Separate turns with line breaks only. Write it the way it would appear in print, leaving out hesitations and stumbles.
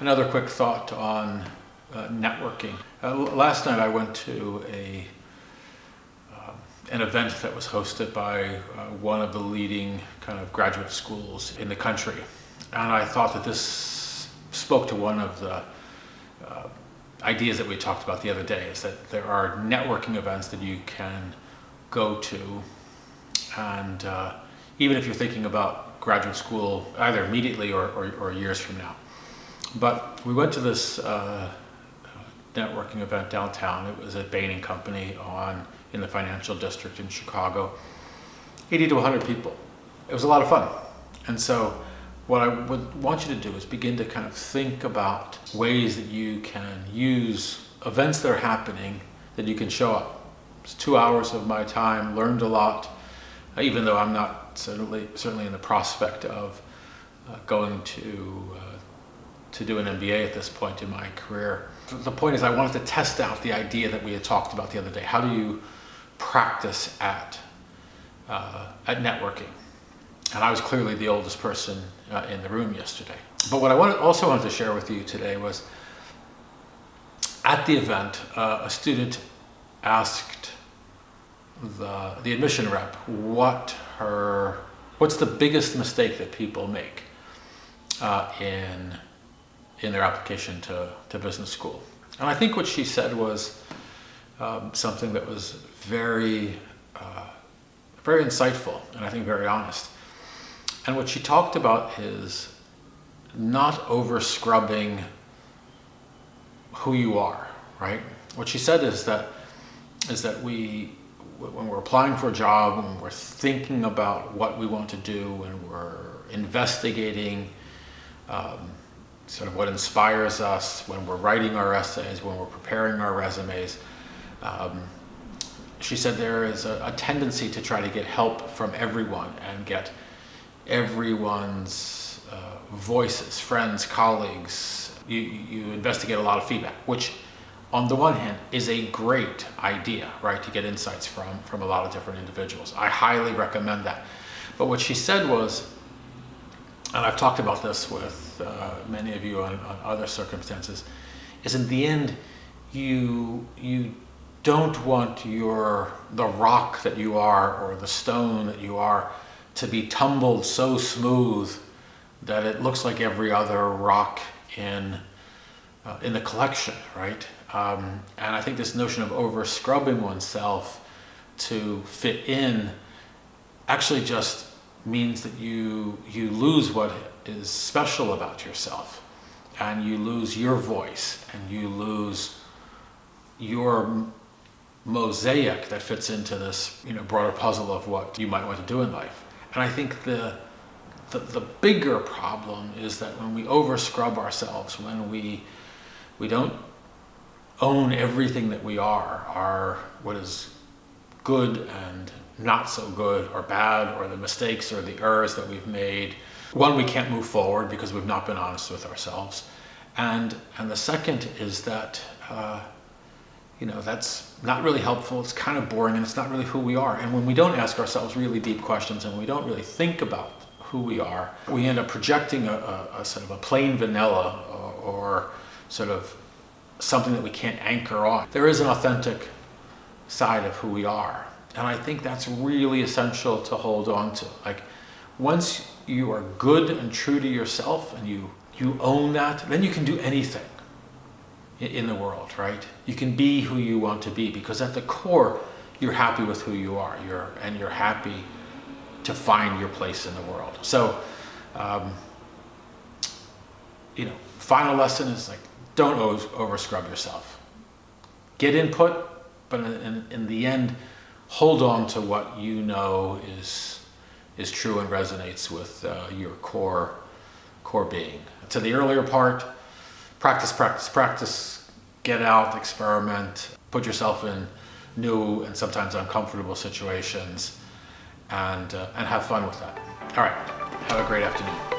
Another quick thought on networking. Last night I went to an event that was hosted by one of the leading kind of graduate schools in the country. And I thought that this spoke to one of the ideas that we talked about the other day, is that there are networking events that you can go to. And even if you're thinking about graduate school, either immediately or years from now. But we went to this networking event downtown. It was at Bain & Company in the financial district in Chicago. 80 to 100 people. It was a lot of fun. And so what I would want you to do is begin to kind of think about ways that you can use events that are happening that you can show up. It's 2 hours of my time, learned a lot, even though I'm not certainly in the prospect of going to do an MBA at this point in my career. The point is, I wanted to test out the idea that we had talked about the other day. How do you practice at networking? And I was clearly the oldest person in the room yesterday. But what I also wanted to share with you today was, at the event, a student asked the admission rep what's the biggest mistake that people make in their application to business school. And I think what she said was something that was very insightful, and I think very honest. And what she talked about is not over scrubbing who you are, right? What she said is that when we're applying for a job, when we're thinking about what we want to do, when we're investigating sort of what inspires us, when we're writing our essays, when we're preparing our resumes, she said there is a tendency to try to get help from everyone and get everyone's voices, friends, colleagues. You investigate a lot of feedback, which on the one hand is a great idea, right? To get insights from a lot of different individuals. I highly recommend that. But what she said was, and I've talked about this with many of you on other circumstances, is in the end, you don't want the rock that you are or the stone that you are to be tumbled so smooth that it looks like every other rock in the collection, right? And I think this notion of over scrubbing oneself to fit in actually just means that you lose what is special about yourself, and you lose your voice, and you lose your mosaic that fits into this broader puzzle of what you might want to do in life. And I think the bigger problem is that when we over scrub ourselves, when we don't own everything that we are what is good and not so good or bad, or the mistakes or the errors that we've made, one, we can't move forward because we've not been honest with ourselves. And the second is that that's not really helpful. It's kind of boring, and it's not really who we are. And when we don't ask ourselves really deep questions, and we don't really think about who we are, we end up projecting a sort of a plain vanilla or sort of something that we can't anchor on. There is an authentic side of who we are. And I think that's really essential to hold on to. Like, once you are good and true to yourself and you own that, then you can do anything in the world, right? You can be who you want to be, because at the core, you're happy with who you are. You're happy to find your place in the world. So, final lesson is, like, don't over scrub yourself. Get input, but in the end, hold on to what you know is true and resonates with your core being. To the earlier part, practice, get out, experiment, put yourself in new and sometimes uncomfortable situations, and have fun with that. All right, have a great afternoon.